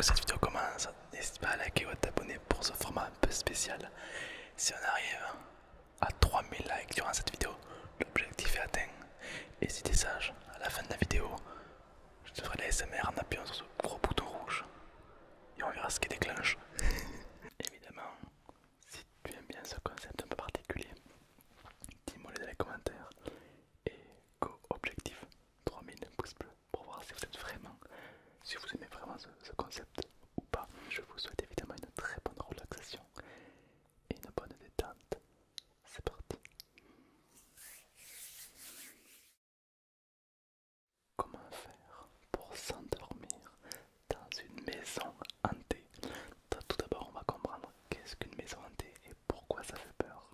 que cette vidéo commence, n'hésite pas à liker ou à t'abonner pour ce format un peu spécial. Si on arrive à 3000 likes durant cette vidéo, l'objectif est atteint. Et si t'es sage, à la fin de la vidéo, je te ferai la SMR en appuyant sur ce gros bouton rouge. Et on verra ce qui déclenche. Évidemment, si tu aimes bien ce concept un peu particulier, dis-moi dans les commentaires. Et go, objectif 3000 pouces bleus pour voir si vous êtes vraiment, si vous aimez vraiment ce concept ou pas. Je vous souhaite évidemment une très bonne relaxation et une bonne détente. C'est parti. Comment faire pour s'endormir dans une maison hantée? Tout d'abord, on va comprendre qu'est-ce qu'une maison hantée et pourquoi ça fait peur.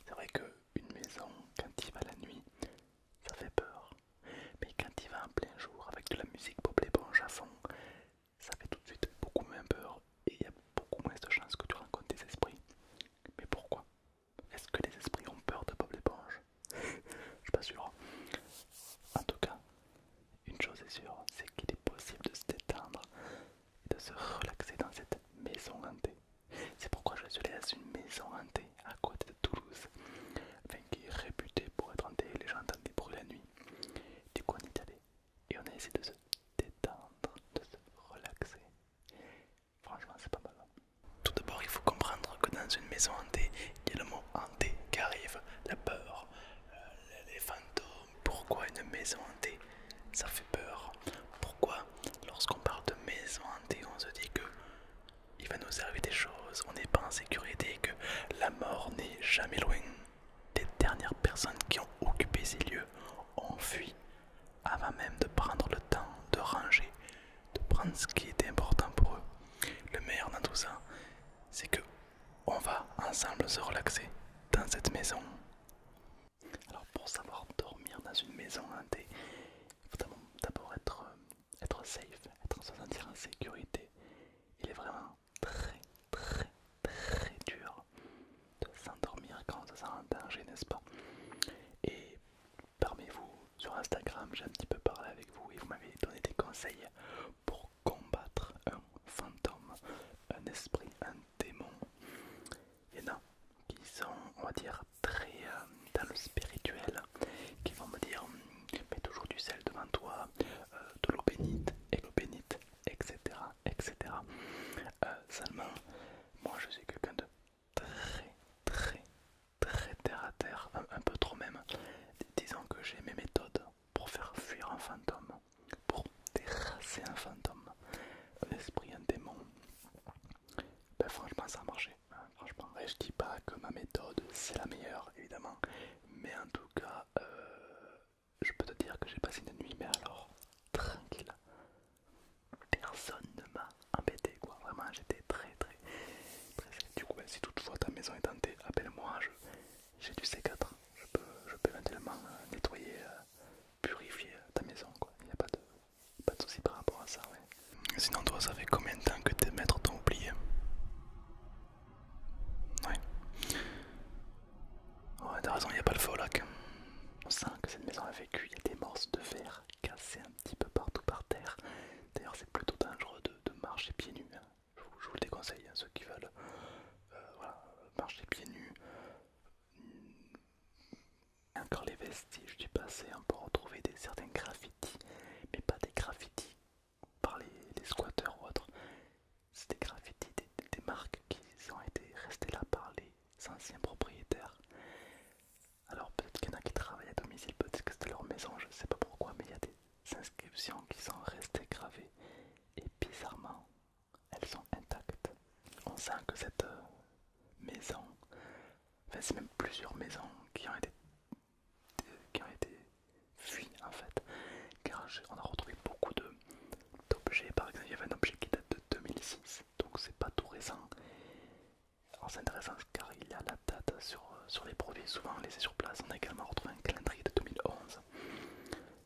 C'est vrai qu'une maison, quand il va la nuit, ça fait peur. Mais quand il va en plein jour avec de la musique Bob l'éponge à fond, ça fait tout de suite beaucoup moins peur et il y a beaucoup moins de chances que tu rencontres des esprits. Mais pourquoi? Est-ce que les esprits ont peur de Bob l'éponge? Je suis pas sûr. En tout cas, une chose est sûre, c'est qu'il est possible de se détendre et de se relaxer dans cette maison hantée. C'est pourquoi je suis allé à une maison hantée à côté de Toulouse, enfin qui est réputée pour être hantée, les gens entendent des bruits la nuit. Du coup on est allé et on a essayé de se détendre, de se relaxer. Franchement c'est pas mal. Tout d'abord il faut comprendre que dans une maison hantée, il y a le mot hanté qui arrive, la peur, les fantômes. Pourquoi une maison hantée? Ça fait peur. Pourquoi lorsqu'on parle de maison hantée, on se dit que il va nous arriver des choses, on n'est pas en sécurité, que la mort n'est jamais loin. Les dernières personnes qui ont occupé ces lieux ont fui avant même de prendre le temps de ranger, de prendre ce qui était important pour eux. Le meilleur dans tout ça, c'est que on va ensemble se relaxer dans cette maison. Alors pour savoir dormir dans une maison hantée, il faut d'abord être safe, se sentir en sécurité. Il est vraiment très très très dur de s'endormir quand on se sent en danger, n'est-ce pas? Et parmi vous, sur Instagram, j'ai un petit peu parlé avec vous et vous m'avez donné des conseils pour combattre un fantôme, un esprit, un démon. Il y en a qui sont, on va dire, très dans le spirituel, qui vont me dire mets toujours du sel devant toi, de l'eau bénite, et l'eau bénite, etc. etc. Seulement, moi je suis quelqu'un de très très très terre à terre, un peu trop même. Disons que j'ai mes méthodes pour faire fuir un fantôme, pour terrasser un fantôme, un esprit, un démon. Ben franchement ça a marché, hein, franchement. Et je dis pas que ma méthode c'est la meilleure évidemment, mais en tout cas je peux te dire que j'ai passé une nuit, mais alors tranquille. Personne ne m'a embêté quoi, vraiment j'étais très très très safe. Du coup ben, si toutefois ta maison est tentée, appelle-moi, j'ai du C4, je peux éventuellement nettoyer, purifier ta maison quoi, il n'y a pas de souci par rapport à ça, ouais. Sinon toi ça fait combien de temps que tes maîtres t'ont oublié? Ouais. Ouais, t'as raison, il n'y a pas le feu au lac. On sent que cette maison a vécu, il y a des morceaux de verre cassés un petit peu partout par terre. D'ailleurs, c'est plutôt dangereux de marcher pieds nus, hein. Je vous le déconseille, hein, ceux qui veulent voilà, marcher pieds nus. Et encore les vestiges du passé, on peut retrouver certains graffitis, mais pas des graffitis par les squatteurs ou autres. C'est des graffitis, des marques qui ont été restées là par les anciens propriétaires. Alors peut-être qu'il y en a qui travaillent à domicile, peut-être que c'était leur maison, je ne sais pas pourquoi, mais il y a des inscriptions qui sont restées gravées et bizarrement elles sont intactes. On sent que cette maison, enfin c'est même plusieurs maisons qui ont été fuies en fait, car on a retrouvé beaucoup d'objets. Par exemple il y avait un objet qui date de 2006, donc c'est pas tout récent. Alors c'est intéressant car il y a la date sur les produits souvent laissés sur place. On a également retrouvé un calendrier de 2011.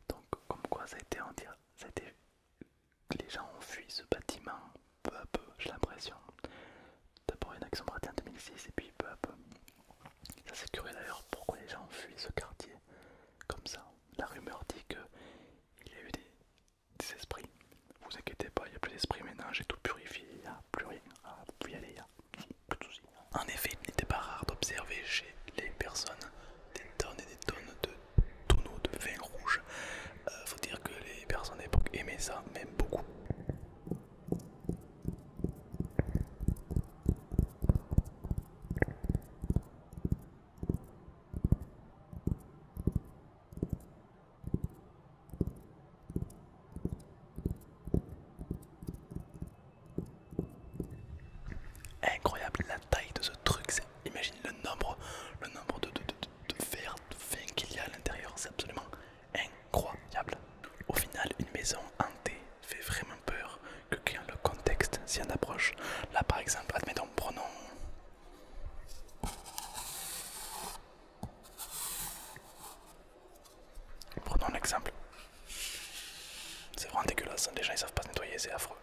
Donc comme quoi ça a été, les gens ont fui ce bâtiment peu à peu, j'ai l'impression. D'abord il y en a qui sont partis en 2006 et puis peu à peu. Ça c'est curieux d'ailleurs pourquoi les gens ont fui ce quartier comme ça. La rumeur dit qu'il y a eu des esprits. Vous inquiétez pas, il n'y a plus d'esprits maintenant, j'ai tout si on approche. Là par exemple, admettons, prenons l'exemple. C'est vraiment dégueulasse, hein. Les gens ils savent pas se nettoyer, c'est affreux.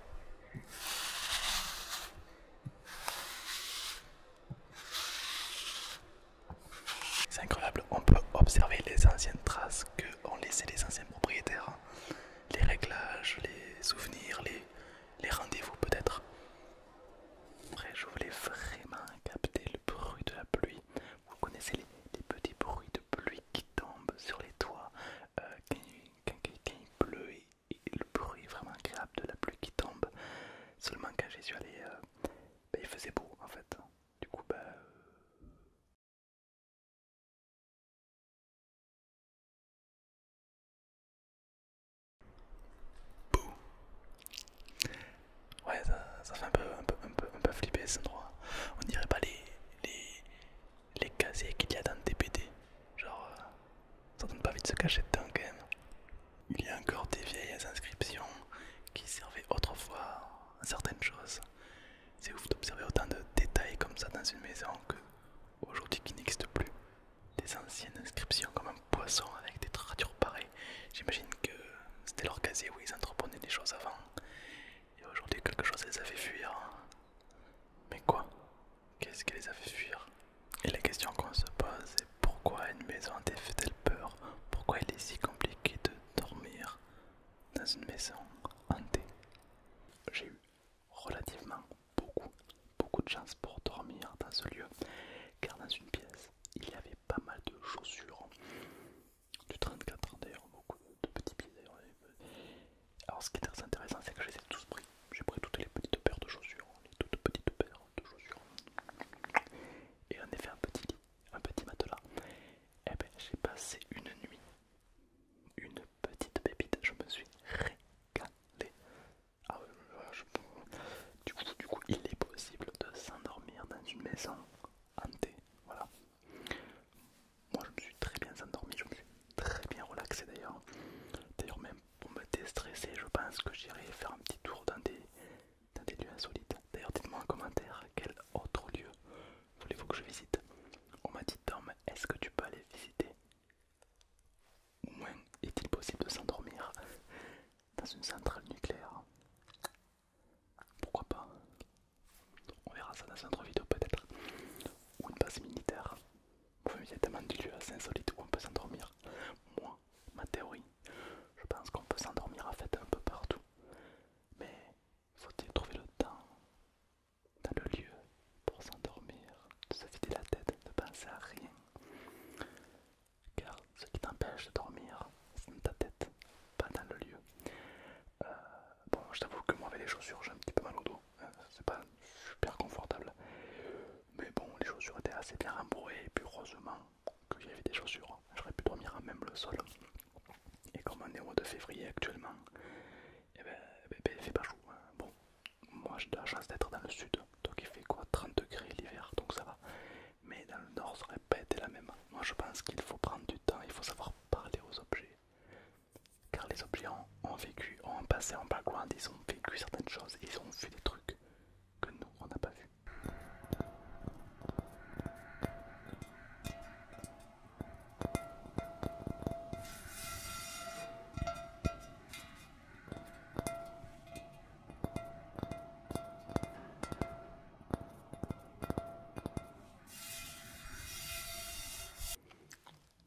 C'est incroyable, on peut observer les anciennes traces que ont laissé les anciens propriétaires. Les réglages, les souvenirs, les rendez-vous peut-être. Après, je voulais vraiment capter le bruit de la pluie. Vous connaissez les petits bruits de pluie qui tombent sur les toits quand il pleut et le bruit vraiment agréable de la pluie qui tombe. Seulement quand j'y suis allé, il faisait beau en fait. Du coup, bouh. Ouais, ça fait un peu flipper cet endroit. On dirait pas les casiers qu'il y a dans le TPD. Genre, ça donne pas envie de se cacher dedans quand même. Il y a encore des vieilles inscriptions qui servaient autrefois à certaines choses. C'est ouf d'observer autant de détails comme ça dans une maison que aujourd'hui qui n'existe plus. Des anciennes inscriptions comme un poisson avec des ratures pareilles. J'imagine que c'était leur casier où ils entreprenaient des choses avant. Et aujourd'hui quelque chose les a fait fuir. Mais quoi? Qu'est-ce qui les a fait fuir? Et la question qu'on se pose est pourquoi une maison hantée fait-elle peur? Pourquoi il est si compliqué de dormir dans une maison hantée? J'ai eu relativement beaucoup de chance pour dormir dans ce lieu, car dans une pièce, il y avait pas mal de chaussures, du 34 d'ailleurs, beaucoup de petits pieds d'ailleurs. Alors ce qui est très intéressant, c'est que je les ai tous pris. J'ai pris toutes les petites paires de chaussures, les toutes petites paires de chaussures. Et on a fait un petit lit, un petit matelas. Et ben j'ai passé une petite pépite, je me suis régalé. Ah du coup, il est possible de s'endormir dans une maison hantée. Voilà. Moi, je me suis très bien endormi, je me suis très bien relaxé d'ailleurs. D'ailleurs, même pour me déstresser, je pense que j'irai faire un petit tour dans des lieux insolites. D'ailleurs, dites-moi en commentaire quel autre lieu voulez-vous que je visite. On m'a dit, Tom, est-ce que tu peux aller visiter? Au moins, est-il possible de s'endormir dans une centrale nucléaire? Pourquoi pas? On verra ça dans une autre vidéo peut-être. Ou une base militaire. Il y a tellement de lieux assez insolites où on peut s'endormir. Moi, ma théorie, je pense qu'on peut s'endormir en fait un peu partout. Mais faut-il trouver le temps dans le lieu pour s'endormir, de se vider la tête, de penser à rien. Car ce qui t'empêche de dormir, c'est dans ta tête, pas dans le lieu. Bon, je t'avoue que moi avec les chaussures, j'ai un petit peu mal au dos. C'est pas super confortable. Mais bon, les chaussures étaient assez bien rembourrées. Et puis heureusement qu'il y avait des chaussures. J'aurais pu dormir à même le sol. Et comme on est au mois de février actuellement, il fait pas chaud. Bon, moi j'ai de la chance d'être dans le sud. Donc il fait quoi, 30 degrés l'hiver, donc ça va. Mais dans le nord, ça aurait pas été la même. Moi je pense qu'il faut prendre du temps, il faut savoir parler aux objets. Car les objets ont vécu, ont passé en background, ils ont vécu certaines choses, ils ont fait des trucs que nous, on n'a pas vu.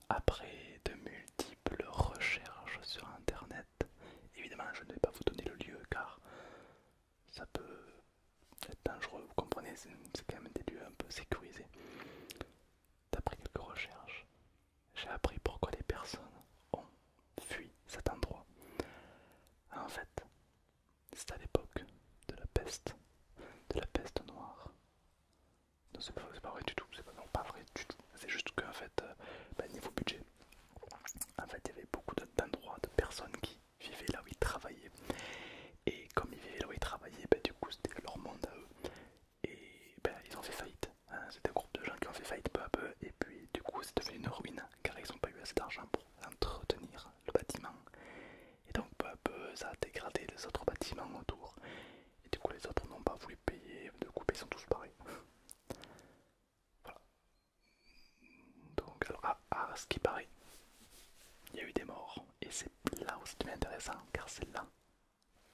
Après de multiples recherches sur internet, évidemment je ne vais pas vous donner le lieu car ça peut être dangereux, vous comprenez, c'est quand même des lieux un peu sécurisés. D'après quelques recherches, j'ai appris pourquoi les personnes ont fui cet endroit. En fait, c'est à l'époque de la peste noire. Non, c'est pas vrai du tout, c'est pas, non, pas vrai du tout. C'est juste qu'en fait, niveau budget, en fait, il y avait beaucoup d'endroits, de personnes qui vivaient là où ils travaillaient. Et comme ils vivaient là où ils travaillaient, du coup, c'était leur monde à eux. Et ils ont fait faillite. Hein. C'est un groupe de gens qui ont fait faillite peu à peu. Et puis, du coup, c'est devenu une ruine car ils n'ont pas eu assez d'argent pour entretenir le bâtiment. Et donc, peu à peu, ça a dégradé les autres bâtiments autour. Et du coup, les autres n'ont pas ce qui paraît, il y a eu des morts. Et c'est là où c'est devient intéressant, car c'est là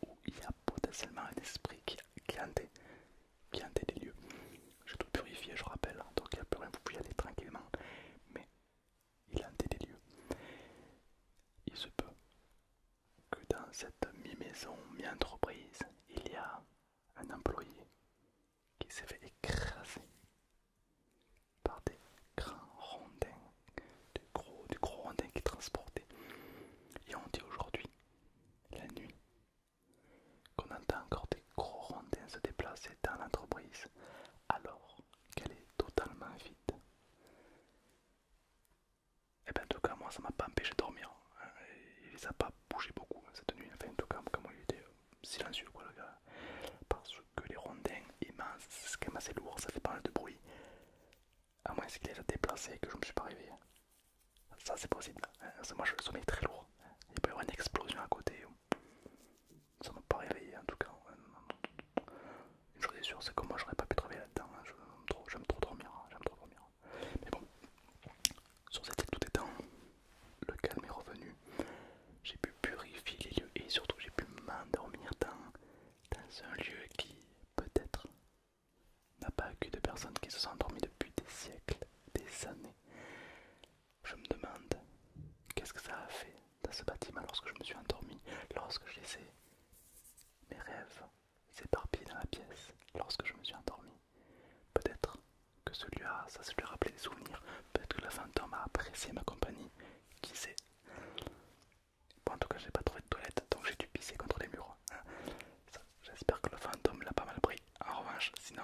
où il y a potentiellement un esprit qui hantait les lieux. J'ai tout purifié, je rappelle, donc il n'y a plus rien, vous pouvez y aller tranquillement. Mais il hantait les lieux. Il se peut que dans cette mi-maison, mi-entreprise, il y a un employé qui s'est fait écraser par des grands rondins, des gros rondins qui transportaient. Et on dit aujourd'hui, la nuit, qu'on entend encore des gros rondins se déplacer dans l'entreprise alors qu'elle est totalement vide. Et bien en tout cas moi ça m'a pas empêché de dormir. Il les a pas bougé beaucoup cette nuit, enfin en tout cas comme il était silencieux quoi le gars. Parce que les rondins immenses, c'est quand même assez lourd, ça fait pas mal de bruit. À moins qu'il les a déplacés et que je me suis pas réveillé. Ça c'est possible, moi le sommeil est très lourd. Il peut y avoir une explosion à côté. Ça m'a pas réveillé en tout cas. Une chose est sûre, c'est que moi j'aurais pas pu travailler là-dedans. J'aime trop dormir, j'aime trop dormir. Mais bon, sur cette île tout étant, le calme est revenu. J'ai pu purifier les lieux et surtout j'ai pu m'endormir dans un lieu qui peut-être n'a pas accueilli de personnes qui se sont endormies depuis des siècles, des années. Je me demande qu'est-ce que ça a fait dans ce bâtiment lorsque je me suis endormi, lorsque j'ai laissé mes rêves s'éparpiller dans la pièce, lorsque je me suis endormi. Peut-être que celui-là, ça se lui a rappelé des souvenirs, peut-être que le fantôme a apprécié ma compagnie, qui sait. Bon, en tout cas, j'ai pas trouvé de toilette, donc j'ai dû pisser contre les murs. J'espère que le fantôme l'a pas mal pris. En revanche, sinon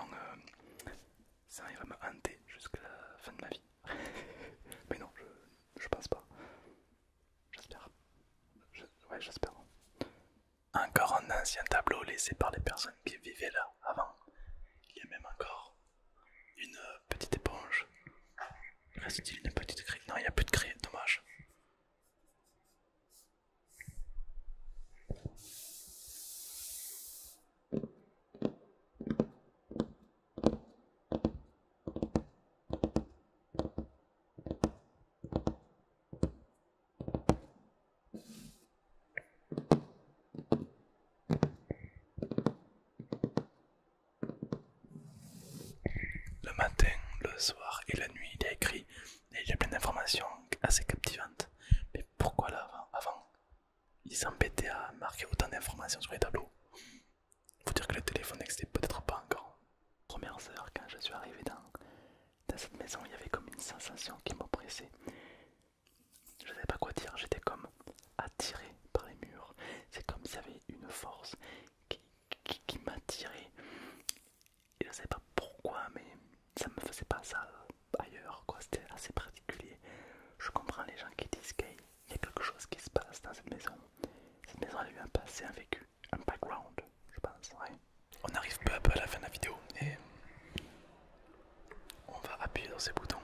il va me hanter jusqu'à la fin de ma vie. Mais non, je pense pas. J'espère. Ouais, j'espère. Encore un ancien tableau laissé par les personnes qui vivaient là avant. Il y a même encore une petite éponge. Reste-t-il une petite craie? Non, il n'y a plus de craie, dommage. Le matin, le soir et la nuit, il y a écrit et il y a plein d'informations assez captivantes. Mais pourquoi là avant ils s'embêtaient à marquer autant d'informations sur les tableaux? Faut dire que le téléphone n'existait peut-être pas encore. Première heure, quand je suis arrivé dans cette maison, il y avait comme une sensation qui m'oppressait. Je ne savais pas quoi dire, j'étais comme attiré par les murs. C'est comme s'il y avait une force qui m'attirait. Et je ne savais pas pourquoi, mais ça me faisait pas ça ailleurs, quoi. C'était assez particulier. Je comprends les gens qui disent qu'il y a quelque chose qui se passe dans cette maison. Cette maison elle a eu un passé, un vécu, un background, je pense, ouais. On arrive peu à peu à la fin de la vidéo et on va appuyer sur ces boutons.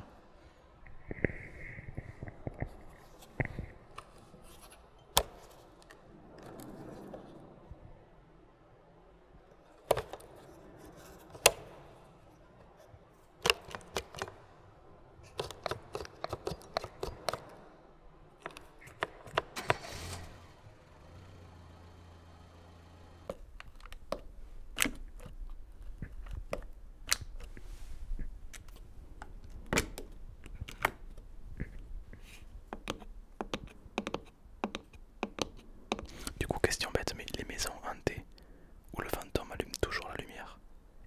Du coup, question bête, mais les maisons hantées où le fantôme allume toujours la lumière,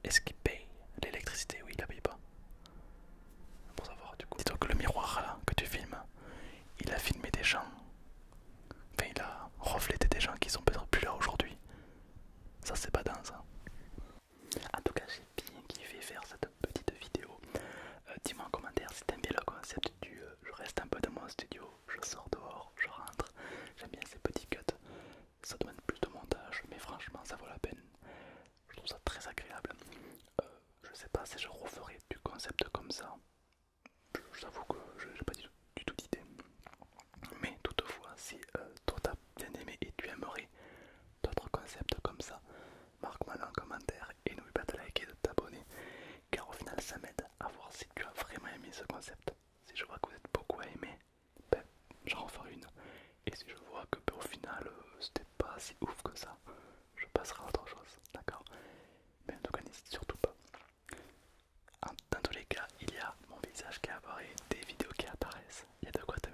est-ce qu'il paye l'électricité? Oui, il la paye pas. Pour savoir, du coup. Dis-toi que le miroir là que tu filmes, il a filmé des gens. Enfin, il a reflété des gens qui sont peut-être plus là aujourd'hui. Ça, c'est pas dingue, ça. En tout cas, j'ai bien kiffé faire cette petite vidéo. Dis-moi en commentaire si t'aimes bien le concept du je reste un peu dans mon studio, je sors dehors, je rentre. J'aime bien ces petits cuts. Ça demande plus de montage, mais franchement, ça vaut la peine. Je trouve ça très agréable. Je sais pas si je referai du concept comme ça. J'avoue que j'ai pas du tout d'idée. Mais toutefois, si toi t'as bien aimé et tu aimerais d'autres concepts comme ça, marque-moi dans le commentaire et n'oublie pas de liker et de t'abonner, car au final ça m'aide à voir si tu as vraiment aimé ce concept. Si je vois que vous êtes beaucoup à aimer, il y a de quoi te